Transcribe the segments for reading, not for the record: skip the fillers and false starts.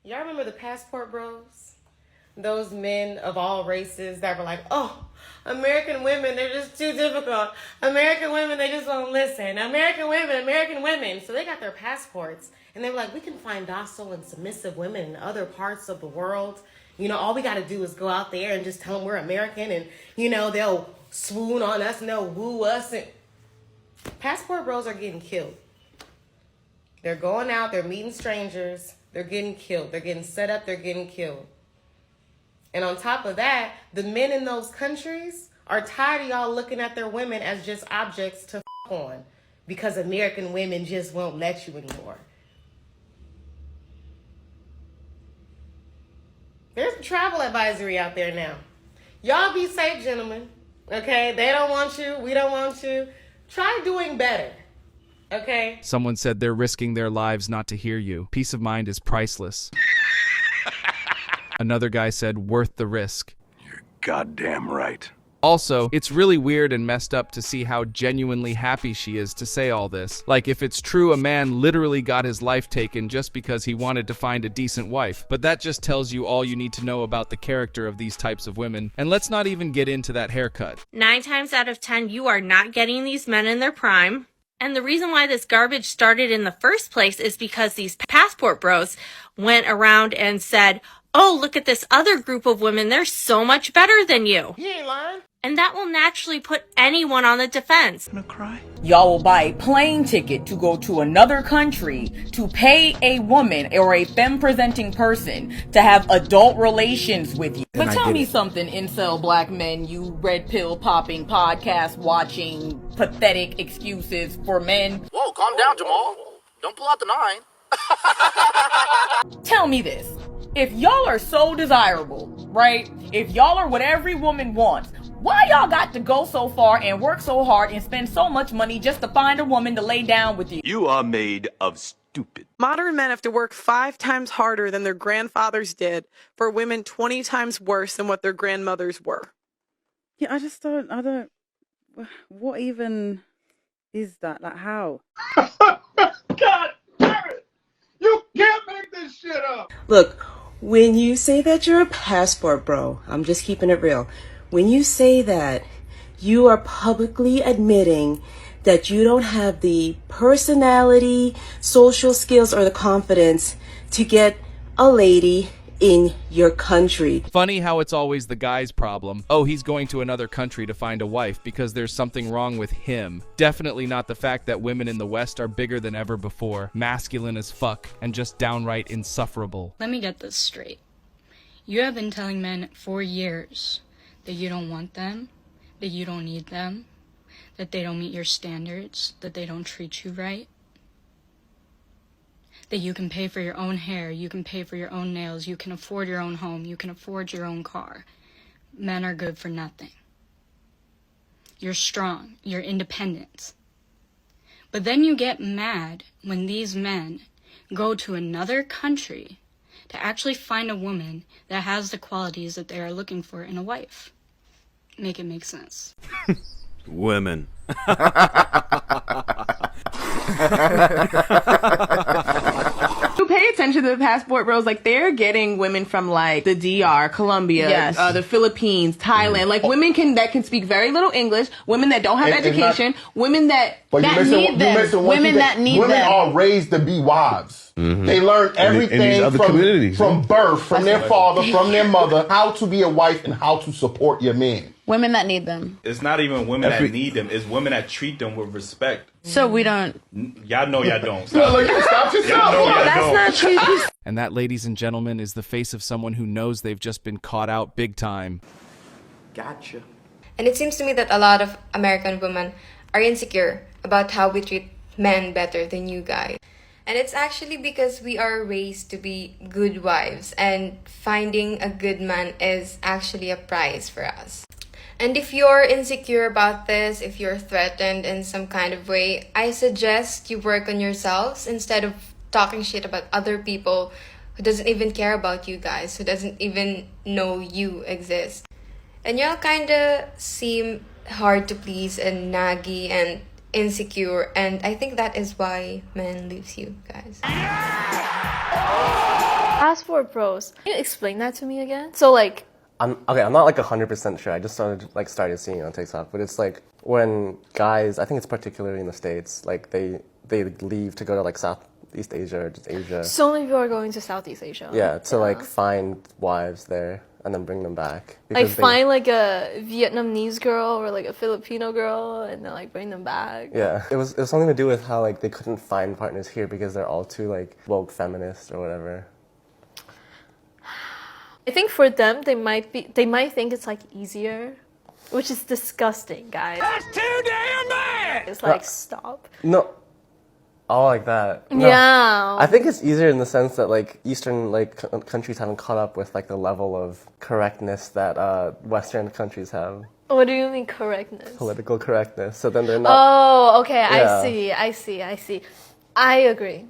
Y'all remember the passport bros? Those men of all races that were like, oh, American women, they're just too difficult. American women, they just won't listen. American women. So they got their passports. And they were like, we can find docile and submissive women in other parts of the world. You know, all we got to do is go out there and just tell them we're American. And, you know, they'll swoon on us and they'll woo us. And passport bros are getting killed. They're going out, they're meeting strangers. They're getting killed. They're getting set up. They're getting killed. And on top of that, the men in those countries are tired of y'all looking at their women as just objects to f*** on because American women just won't let you anymore. There's a travel advisory out there now. Y'all be safe, gentlemen. Okay? They don't want you. We don't want you. Try doing better. Okay? Someone said they're risking their lives not to hear you. Peace of mind is priceless. Another guy said, worth the risk. You're goddamn right. Also, it's really weird and messed up to see how genuinely happy she is to say all this. Like, if it's true, a man literally got his life taken just because he wanted to find a decent wife. But that just tells you all you need to know about the character of these types of women. And let's not even get into that haircut. 9 times out of 10, you are not getting these men in their prime. And the reason why this garbage started in the first place is because these passport bros went around and said, oh, look at this other group of women. They're so much better than you. You ain't lying. And that will naturally put anyone on the defense. I'm gonna cry. Y'all will buy a plane ticket to go to another country to pay a woman or a femme-presenting person to have adult relations with you. But tell me something, incel black men, you red pill popping, podcast watching, pathetic excuses for men. Whoa, calm down, Jamal. Don't pull out the 9. Tell me this. If y'all are so desirable, right? If y'all are what every woman wants, why y'all got to go so far and work so hard and spend so much money just to find a woman to lay down with you? You are made of stupid. Modern men have to work 5 times harder than their grandfathers did for women 20 times worse than what their grandmothers were. Yeah, I don't, what even is that? Like, how? God damn it! You can't make this shit up! Look, when you say that you're a passport bro, I'm just keeping it real. When you say that, you are publicly admitting that you don't have the personality, social skills, or the confidence to get a lady in your country. Funny how it's always the guy's problem. Oh, he's going to another country to find a wife because there's something wrong with him. Definitely not the fact that women in the West are bigger than ever before, masculine as fuck, and just downright insufferable. Let me get this straight. You have been telling men for years that you don't want them, that you don't need them, that they don't meet your standards, that they don't treat you right, that you can pay for your own hair, you can pay for your own nails, you can afford your own home, you can afford your own car. Men are good for nothing. You're strong, you're independent. But then you get mad when these men go to another country to actually find a woman that has the qualities that they are looking for in a wife. Make it make sense. Women. You pay attention to the passport bros, like they're getting women from like the DR, Colombia, Yes. The Philippines, Thailand, like women that can speak very little English, women that don't have education, women that need them, women that need Women them. are raised to be wives. They learn everything from birth, from their father, from their mother, how to be a wife and how to support your man. Women that need them. It's not even women that need them. It's women that treat them with respect. So we don't. Y'all know y'all don't. Stop yourself. That's not true. And that, ladies and gentlemen, is the face of someone who knows they've just been caught out big time. Gotcha. And it seems to me that a lot of American women are insecure about how we treat men better than you guys. And it's actually because we are raised to be good wives, and finding a good man is actually a prize for us. And if you're insecure about this, if you're threatened in some kind of way, I suggest you work on yourselves instead of talking shit about other people who doesn't even care about you guys, who doesn't even know you exist. And y'all kind of seem hard to please and naggy and insecure, and I think that is why men leaves you guys. Passport bros. Can you explain that to me again? So like, I'm not like 100% sure. I just started seeing it on TikTok, but it's like when guys, I think it's particularly in the States, like they leave to go to like Southeast Asia or just Asia. So many people are going to Southeast Asia. Yeah, to like find wives there and then bring them back. Like find like a Vietnamese girl or like a Filipino girl and then like bring them back. Yeah, it was something to do with how like they couldn't find partners here because they're all too like woke feminist or whatever. I think for them, they might think it's like easier, which is disgusting, guys. That's too damn bad. It's like stop. No, all like that. No. Yeah. I think it's easier in the sense that like Eastern like countries haven't caught up with like the level of correctness that Western countries have. What do you mean correctness? Political correctness. So then they're not. Oh, okay. Yeah. I see. I agree.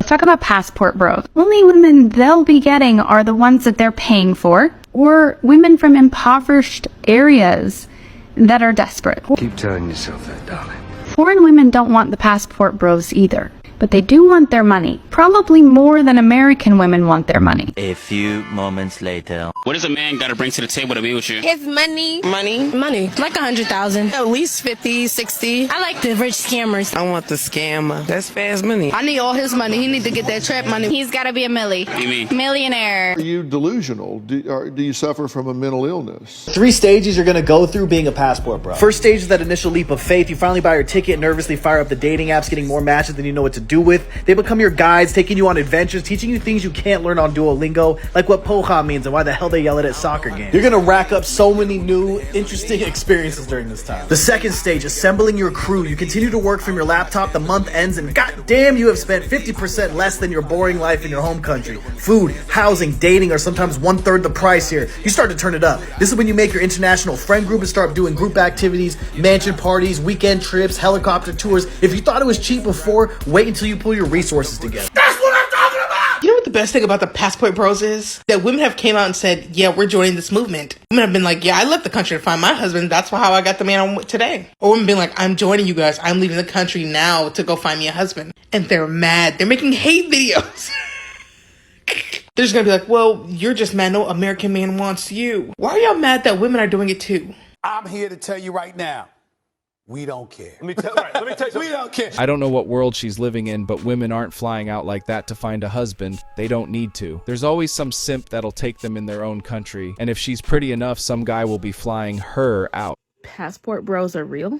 Talk about passport bros. Only women they'll be getting are the ones that they're paying for, or women from impoverished areas that are desperate. Keep telling yourself that, darling. Foreign women don't want the passport bros either, but they do want their money. Probably more than American women want their money. A few moments later. What does a man got to bring to the table to be with you? His money. Money. Like 100,000. At least 50, 60. I like the rich scammers. I want the scammer. That's fast money. I need all his money. He need to get that trap money. He's got to be a millie. What do you mean? Millionaire. Are you delusional? Do you suffer from a mental illness? 3 stages you're going to go through being a passport bro. First stage is that initial leap of faith. You finally buy your ticket, nervously fire up the dating apps, getting more matches than you know what to do with. They become your guides, taking you on adventures, teaching you things you can't learn on Duolingo, like what poha means and why the hell they yell it at soccer games. You're gonna rack up so many new, interesting experiences during this time. The second stage, assembling your crew. You continue to work from your laptop, the month ends, and goddamn, you have spent 50% less than your boring life in your home country. Food, housing, dating are sometimes 1/3 the price here. You start to turn it up. This is when you make your international friend group and start doing group activities, mansion parties, weekend trips, helicopter tours. If you thought it was cheap before, wait until you pull your resources together. That's what I'm talking about! You know what the best thing about the passport bros is? That women have came out and said, yeah, we're joining this movement. Women have been like, yeah, I left the country to find my husband. That's how I got the man I'm with today. Or women being like, I'm joining you guys. I'm leaving the country now to go find me a husband. And they're mad. They're making hate videos. They're just gonna be like, well, you're just mad. No American man wants you. Why are y'all mad that women are doing it too? I'm here to tell you right now. We don't care. Let me tell you. We don't care. I don't know what world she's living in, but women aren't flying out like that to find a husband. They don't need to. There's always some simp that'll take them in their own country, and if she's pretty enough, some guy will be flying her out. Passport bros are real?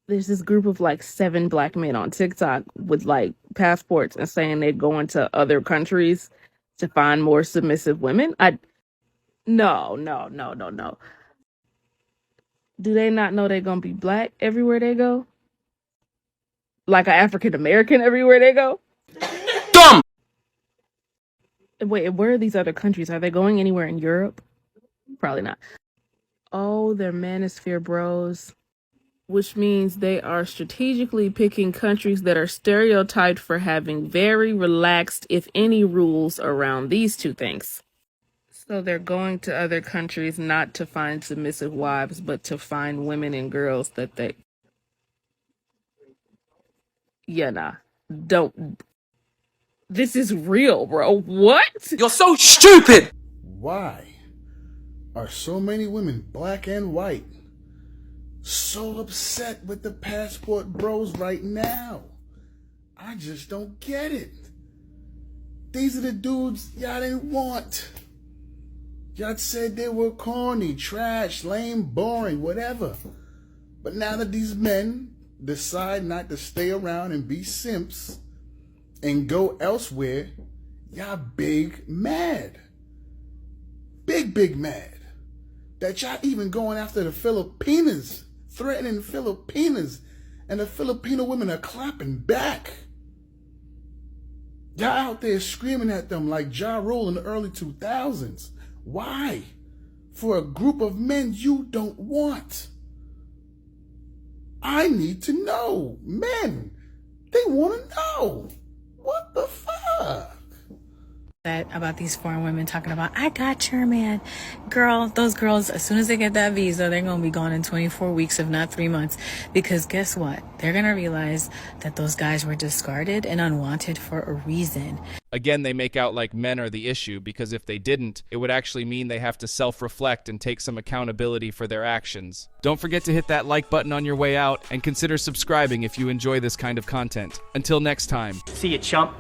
There's this group of like 7 black men on TikTok with like passports and saying they're going to other countries to find more submissive women. No. Do they not know they're gonna be black everywhere they go? Like an African American everywhere they go? Dumb! Wait, where are these other countries? Are they going anywhere in Europe? Probably not. Oh, they're manosphere bros, which means they are strategically picking countries that are stereotyped for having very relaxed, if any, rules around these two things. So they're going to other countries not to find submissive wives, but to find women and girls that they... Yeah, nah. Don't... This is real, bro. What? You're so stupid! Why are so many women, black and white, so upset with the passport bros right now? I just don't get it. These are the dudes y'all didn't want. Y'all said they were corny, trash, lame, boring, whatever. But now that these men decide not to stay around and be simps and go elsewhere, y'all big mad. Big mad. That y'all even going after the Filipinas, threatening Filipinas, and the Filipino women are clapping back. Y'all out there screaming at them like Ja Rule in the early 2000s. Why? For a group of men you don't want. I need to know. Men, they want to know. What the fuck? About these foreign women talking about, I got your man. Girl, those girls, as soon as they get that visa, they're going to be gone in 24 weeks, if not 3 months. Because guess what? They're going to realize that those guys were discarded and unwanted for a reason. Again, they make out like men are the issue, because if they didn't, it would actually mean they have to self-reflect and take some accountability for their actions. Don't forget to hit that like button on your way out, and consider subscribing if you enjoy this kind of content. Until next time. See you, chump.